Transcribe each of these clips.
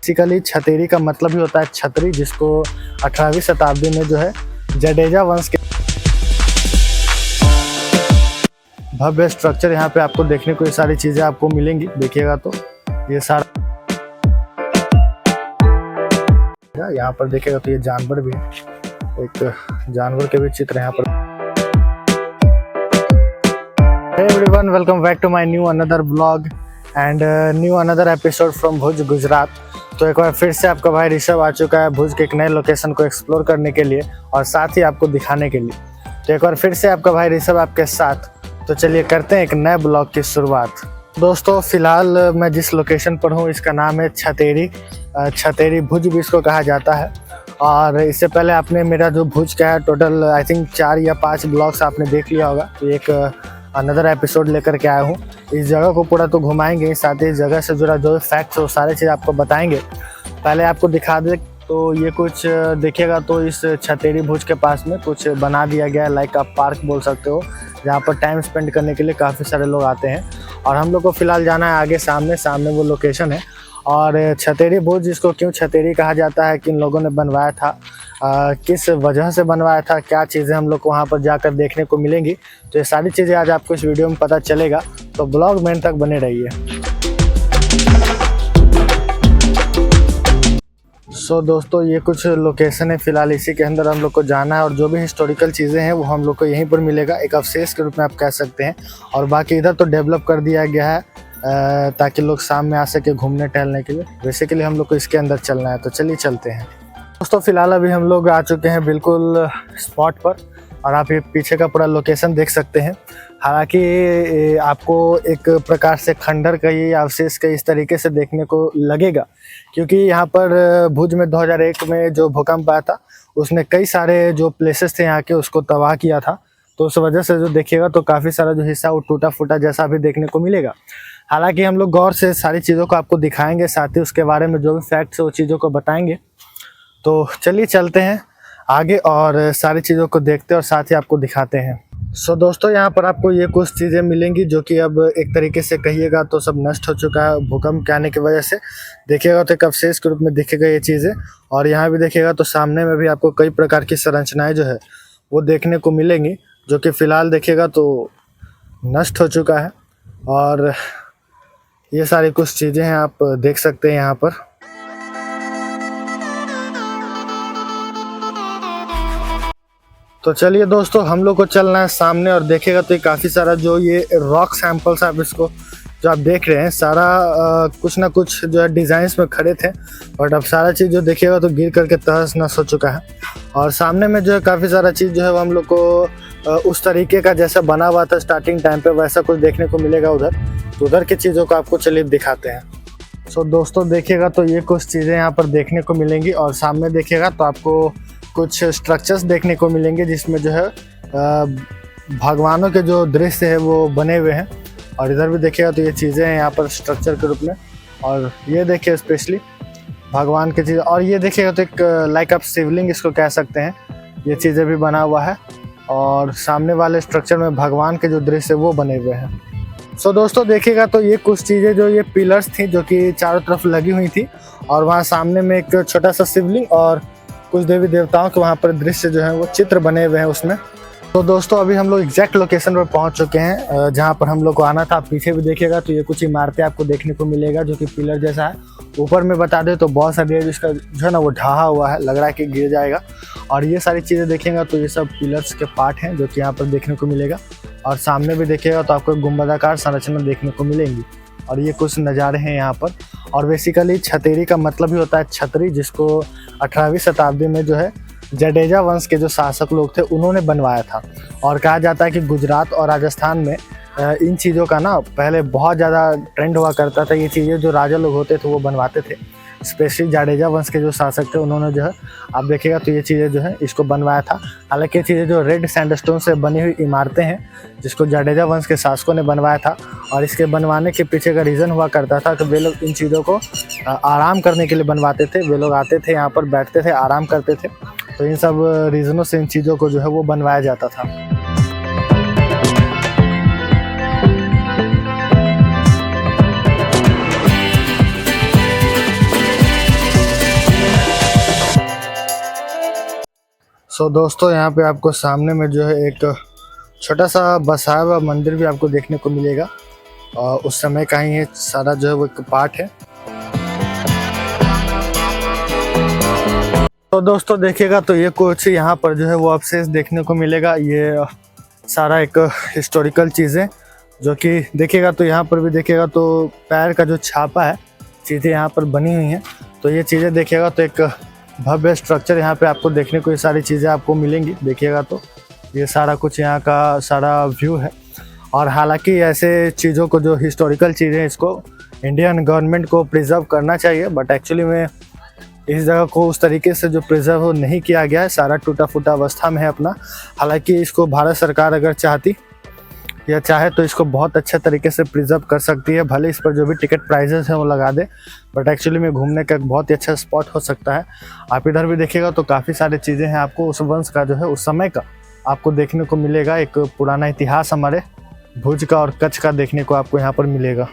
Basically छतेरी का मतलब ही होता है छतरी, जिसको 18वीं शताब्दी में जो है जडेजा वंश के भव्य स्ट्रक्चर यहाँ पे आपको देखने को ये सारी चीज़ें आपको मिलेंगी। देखिएगा तो ये सारा यहाँ पर देखिएगा तो ये जानवर भी है, एक जानवर के भी चित्र यहाँ पर। Hey everyone, welcome back to my new another vlog and new another episode from भुज गुजरात। तो एक बार फिर से आपका भाई ऋषभ आ चुका है भुज के एक नए लोकेशन को एक्सप्लोर करने के लिए और साथ ही आपको दिखाने के लिए। तो एक बार फिर से आपका भाई ऋषभ आपके साथ। तो चलिए करते हैं एक नए ब्लॉग की शुरुआत। दोस्तों फिलहाल मैं जिस लोकेशन पर हूँ इसका नाम है छतेरी भुज भी इसको कहा जाता है। और इससे पहले आपने मेरा जो भुज का है टोटल आई थिंक 4 या 5 ब्लॉग्स आपने देख लिया होगा। तो एक अनदर एपिसोड लेकर के आया हूँ। इस जगह को पूरा तो घुमाएंगे, साथ ही इस जगह से जुड़ा जो फैक्ट्स है वो सारे चीज़ आपको बताएंगे। पहले आपको दिखा दे तो ये कुछ देखिएगा तो इस छतेरी भुज के पास में कुछ बना दिया गया है, लाइक आप पार्क बोल सकते हो, जहाँ पर टाइम स्पेंड करने के लिए काफ़ी सारे लोग आते हैं। और हम लोग को फिलहाल जाना है आगे, सामने वो लोकेशन है। और छतेरी भुज जिसको क्यों छतेरी कहा जाता है, किन लोगों ने बनवाया था, किस वजह से बनवाया था, क्या चीज़ें हम लोग को वहाँ पर जाकर देखने को मिलेंगी, तो ये सारी चीज़ें आज आपको इस वीडियो में पता चलेगा। तो ब्लॉग में तक बने रहिए। सो दोस्तों ये कुछ लोकेशन है, फिलहाल इसी के अंदर हम लोग को जाना है और जो भी हिस्टोरिकल चीज़ें हैं वो हम लोग को यहीं पर मिलेगा, एक अवशेष के रूप में आप कह सकते हैं। और बाकी इधर तो डेवलप कर दिया गया है ताकि लोग शाम में आ सके घूमने टहलने के लिए। बेसिकली हम लोग को इसके अंदर चलना है, तो चलिए चलते हैं। दोस्तों फिलहाल अभी हम लोग आ चुके हैं बिल्कुल स्पॉट पर और आप ये पीछे का पूरा लोकेशन देख सकते हैं। हालांकि आपको एक प्रकार से खंडर का ये अवशेष का इस तरीके से देखने को लगेगा, क्योंकि यहाँ पर भुज में 2001 में जो भूकंप आया था उसने कई सारे जो प्लेसेस थे यहाँ के उसको तबाह किया था। तो उस वजह से जो देखिएगा तो काफ़ी सारा जो हिस्सा वो टूटा फूटा जैसा भी देखने को मिलेगा। हालांकि हम लोग गौर से सारी चीज़ों को आपको दिखाएंगे, साथ ही उसके बारे में जो भी फैक्ट्स है वो चीज़ों को बताएंगे। तो चलिए चलते हैं आगे और सारी चीज़ों को देखते हैं और साथ ही आपको दिखाते हैं। सो दोस्तों यहाँ पर आपको ये कुछ चीज़ें मिलेंगी जो कि अब एक तरीके से कहिएगा तो सब नष्ट हो चुका है भूकंप के आने की वजह से। देखिएगा तो एक अवशेष के रूप में दिखेगा ये चीज़ें। और यहाँ भी देखिएगा तो सामने में भी आपको कई प्रकार की संरचनाएँ जो है वो देखने को मिलेंगी, जो कि फ़िलहाल देखिएगा तो नष्ट हो चुका है। और ये सारी कुछ चीज़ें हैं, आप देख सकते हैं यहाँ पर। तो चलिए दोस्तों हम लोग को चलना है सामने और देखिएगा तो ये काफ़ी सारा जो ये रॉक सैंपल्स आप इसको जो आप देख रहे हैं सारा कुछ ना कुछ जो है डिज़ाइंस में खड़े थे, बट अब सारा चीज़ जो देखिएगा तो गिर करके तहस नहस हो चुका है। और सामने में जो है काफ़ी सारा चीज़ जो है वो हम लोग को उस तरीके का जैसा बना हुआ था स्टार्टिंग टाइम पे वैसा कुछ देखने को मिलेगा उधर। तो उधर की चीज़ों को आपको चलिए दिखाते हैं। सो दोस्तों देखिएगा तो ये कुछ चीज़ें यहाँ पर देखने को मिलेंगी और सामने देखिएगा तो आपको कुछ स्ट्रक्चर्स देखने को मिलेंगे जिसमें जो है भगवानों के जो दृश्य है वो बने हुए हैं। और इधर भी देखिएगा तो ये चीज़ें हैं यहाँ पर स्ट्रक्चर के रूप में। और ये देखिए स्पेशली भगवान की चीज़। और ये देखिएगा तो एक लाइक आप शिवलिंग इसको कह सकते हैं, ये चीज़ें भी बना हुआ है। और सामने वाले स्ट्रक्चर में भगवान के जो दृश्य है वो बने हुए हैं। सो दोस्तों देखिएगा तो ये कुछ चीज़ें जो ये पिलर्स थी जो कि चारों तरफ लगी हुई थी और वहाँ सामने में एक छोटा सा शिवलिंग और कुछ देवी देवताओं के वहाँ पर दृश्य जो है वो चित्र बने हुए हैं उसमें। तो दोस्तों अभी हम लोग एग्जैक्ट लोकेशन पर पहुँच चुके हैं जहाँ पर हम लोग को आना था। आप पीछे भी देखिएगा तो ये कुछ इमारतें आपको देखने को मिलेगा जो कि पिलर जैसा है। ऊपर में बता दें तो बहुत सारी इसका जो है ना वो ढहा हुआ है, लग रहा है कि गिर जाएगा। और ये सारी चीज़ें देखेंगे तो ये सब पिलर्स के पार्ट हैं जो कि यहाँ पर देखने को मिलेगा। और सामने भी देखिएगा तो आपको गुंबदाकार संरचना देखने को मिलेंगी। और ये कुछ नज़ारे हैं यहाँ पर। और बेसिकली छतेरी का मतलब ही होता है छतरी, जिसको 18वीं शताब्दी में जो है जडेजा वंश के जो शासक लोग थे उन्होंने बनवाया था। और कहा जाता है कि गुजरात और राजस्थान में इन चीज़ों का ना पहले बहुत ज़्यादा ट्रेंड हुआ करता था। ये चीज़ें जो राजा लोग होते थे वो बनवाते थे, स्पेशली जडेजा वंश के जो शासक थे उन्होंने जो है आप देखिएगा तो ये चीज़ें जो है इसको बनवाया था। हालांकि ये चीज़ें जो रेड सैंडस्टोन से बनी हुई इमारतें हैं जिसको जडेजा वंश के शासकों ने बनवाया था। और इसके बनवाने के पीछे का रीज़न हुआ करता था कि वे लोग इन चीज़ों को आराम करने के लिए बनवाते थे। वे लोग आते थे यहाँ पर बैठते थे, आराम करते थे। तो इन सब रीज़नों से इन चीज़ों को जो है वो बनवाया जाता था। सो दोस्तों यहाँ पे आपको सामने में जो है एक छोटा सा बसाया हुआ मंदिर भी आपको देखने को मिलेगा और उस समय का ही ये सारा जो है वो एक पार्ट है। तो दोस्तों देखिएगा तो ये कुछ यहाँ पर जो है वो अवशेष देखने को मिलेगा। ये सारा एक हिस्टोरिकल चीज़ें जो कि देखिएगा तो यहाँ पर भी देखिएगा तो पैर का जो छापा है चीज़ें यहाँ पर बनी हुई हैं। तो ये चीज़ें देखिएगा तो एक भव्य स्ट्रक्चर यहाँ पे आपको देखने को ये सारी चीज़ें आपको मिलेंगी। देखिएगा तो ये सारा कुछ यहाँ का सारा व्यू है। और हालांकि ऐसे चीज़ों को जो हिस्टोरिकल चीज़ें इसको इंडियन गवर्नमेंट को प्रिजर्व करना चाहिए, बट एक्चुअली में इस जगह को उस तरीके से जो प्रिजर्व नहीं किया गया है, सारा टूटा फूटा अवस्था में है अपना। हालांकि इसको भारत सरकार अगर चाहती या चाहे तो इसको बहुत अच्छे तरीके से प्रिजर्व कर सकती है, भले इस पर जो भी टिकट प्राइजेस हैं वो लगा दे, बट एक्चुअली में घूमने का एक बहुत ही अच्छा स्पॉट हो सकता है। आप इधर भी देखिएगा तो काफ़ी सारी चीज़ें हैं आपको उस वंश का जो है उस समय का आपको देखने को मिलेगा। एक पुराना इतिहास हमारे भुज का और कच्छ का देखने को आपको यहाँ पर मिलेगा।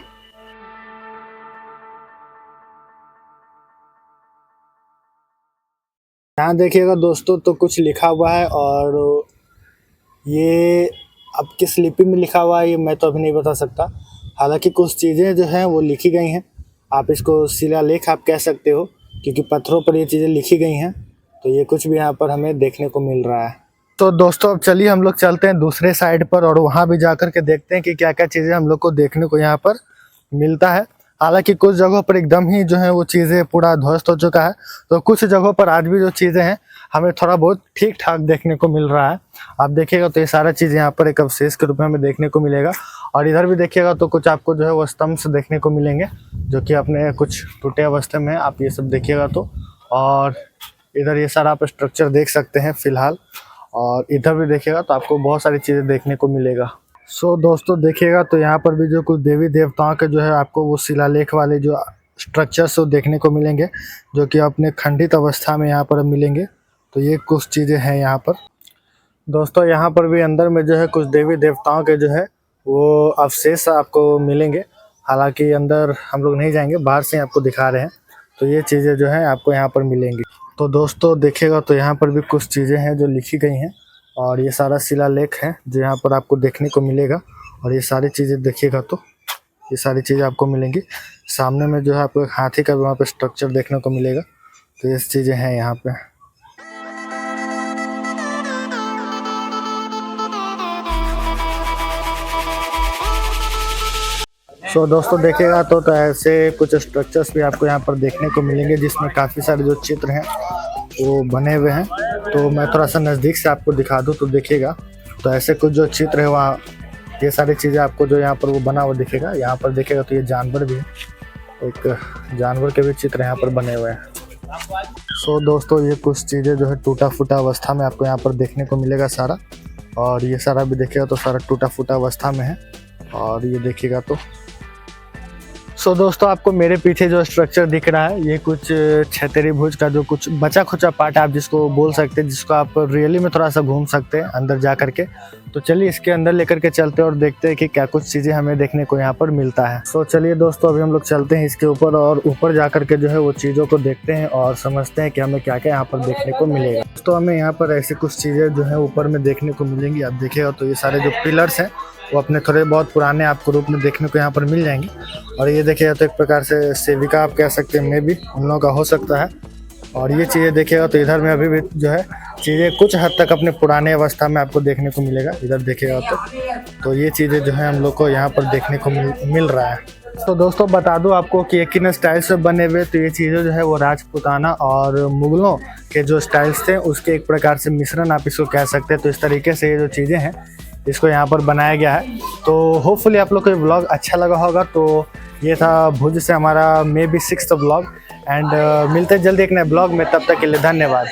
यहाँ देखिएगा दोस्तों तो कुछ लिखा हुआ है और ये अब किस लिपि में लिखा हुआ है ये मैं तो अभी नहीं बता सकता। हालांकि कुछ चीज़ें जो हैं वो लिखी गई हैं, आप इसको शिलालेख आप कह सकते हो क्योंकि पत्थरों पर ये चीज़ें लिखी गई हैं। तो ये कुछ भी यहाँ पर हमें देखने को मिल रहा है। तो दोस्तों अब चलिए हम लोग चलते हैं दूसरे साइड पर और वहाँ भी जाकर के देखते हैं कि क्या क्या चीज़ें हम लोग को देखने को यहाँ पर मिलता है। हालांकि कुछ जगहों पर एकदम ही जो है वो चीज़ें पूरा ध्वस्त हो चुका है, तो कुछ जगहों पर आज भी जो चीज़ें हैं हमें थोड़ा बहुत ठीक ठाक देखने को मिल रहा है। आप देखिएगा तो ये सारा चीज़ यहाँ पर एक अवशेष के रूप में हमें देखने को मिलेगा। और इधर भी देखिएगा तो कुछ आपको जो है वो स्तंभ से देखने को मिलेंगे जो कि अपने कुछ टूटे अवस्था में है। आप ये सब देखिएगा तो, और इधर ये सारा आप स्ट्रक्चर देख सकते हैं फिलहाल। और इधर भी देखिएगा तो आपको बहुत सारी चीज़ें देखने को मिलेगा। सो दोस्तों देखिएगा तो यहाँ पर भी जो कुछ देवी देवताओं के जो है आपको वो शिलालेख वाले जो स्ट्रक्चर्स वो देखने को मिलेंगे जो कि अपने खंडित अवस्था में यहाँ पर मिलेंगे। तो ये कुछ चीज़ें हैं यहाँ पर। दोस्तों यहाँ पर भी अंदर में जो है कुछ देवी देवताओं के जो है वो अवशेष आपको मिलेंगे। हालांकि अंदर हम लोग नहीं जाएंगे, बाहर से आपको दिखा रहे हैं। तो ये चीज़ें जो हैं आपको यहाँ पर मिलेंगी। तो दोस्तों देखिएगा तो यहाँ पर भी कुछ चीज़ें हैं जो लिखी गई हैं और ये सारा शिलालेख है जो यहाँ पर आपको देखने को मिलेगा। और ये सारी चीज़ें देखिएगा तो ये सारी चीज़ें आपको मिलेंगी। सामने में जो है आपको एक हाथी का भी वहाँ पे स्ट्रक्चर देखने को मिलेगा। तो ये चीज़ें हैं यहाँ पे। सो दोस्तों देखिएगा तो ऐसे कुछ स्ट्रक्चर्स भी आपको यहाँ पर देखने को मिलेंगे जिसमें काफ़ी सारे जो चित्र हैं वो बने हुए हैं। तो मैं थोड़ा सा नज़दीक से आपको दिखा दूँ तो देखिएगा तो ऐसे कुछ जो चित्र है वहाँ ये सारी चीज़ें आपको जो यहाँ पर वो बना हुआ दिखेगा। यहाँ पर देखिएगा तो ये जानवर भी है, एक जानवर के भी चित्र यहाँ पर बने हुए हैं। सो दोस्तों ये कुछ चीज़ें जो है टूटा फूटा अवस्था में आपको यहाँ पर देखने को मिलेगा सारा। और ये सारा भी देखिएगा तो सारा टूटा फूटा अवस्था में है। और ये देखिएगा तो सो दोस्तों आपको मेरे पीछे जो स्ट्रक्चर दिख रहा है ये कुछ छतरी भुज का जो कुछ बचा खुचा पार्ट आप जिसको बोल सकते हैं, जिसको आप रियली में थोड़ा सा घूम सकते हैं अंदर जा कर के। तो चलिए इसके अंदर लेकर के चलते हैं और देखते हैं कि क्या कुछ चीज़ें हमें देखने को यहाँ पर मिलता है। सो चलिए दोस्तों अभी हम लोग चलते हैं इसके ऊपर और ऊपर जा कर के जो है वो चीज़ों को देखते हैं और समझते हैं कि हमें क्या क्या यहाँ पर देखने को मिलेगा। तो हमें यहाँ पर ऐसी कुछ चीज़ें जो है ऊपर में देखने को मिलेंगी। आप देखिएगा तो ये सारे जो पिलर्स हैं वो अपने थोड़े बहुत पुराने आपको रूप में देखने को यहाँ पर मिल जाएंगे। और ये देखिएगा तो एक प्रकार से सेविका आप कह सकते हैं, मे भी उन लोगों का हो सकता है। और ये चीज़ें देखिएगा तो इधर में अभी भी जो है चीज़ें कुछ हद तक अपने पुराने अवस्था में आपको देखने को मिलेगा। इधर देखिएगा तो ये चीज़ें जो है हम लोग को यहाँ पर देखने को मिल रहा है। तो दोस्तों बता दूं आपको कि एक ही स्टाइल से बने हुए तो ये चीज़ें जो है वो राजपूताना और मुगलों के जो स्टाइल्स थे उसके एक प्रकार से मिश्रण आप इसको कह सकते हैं। तो इस तरीके से ये जो चीज़ें हैं इसको यहाँ पर बनाया गया है। तो होपफुली आप लोग को ये व्लॉग अच्छा लगा होगा। तो ये था भुज से हमारा may be 6th vlog and मिलते हैं जल्दी एक नए ब्लॉग में। तब तक के लिए धन्यवाद।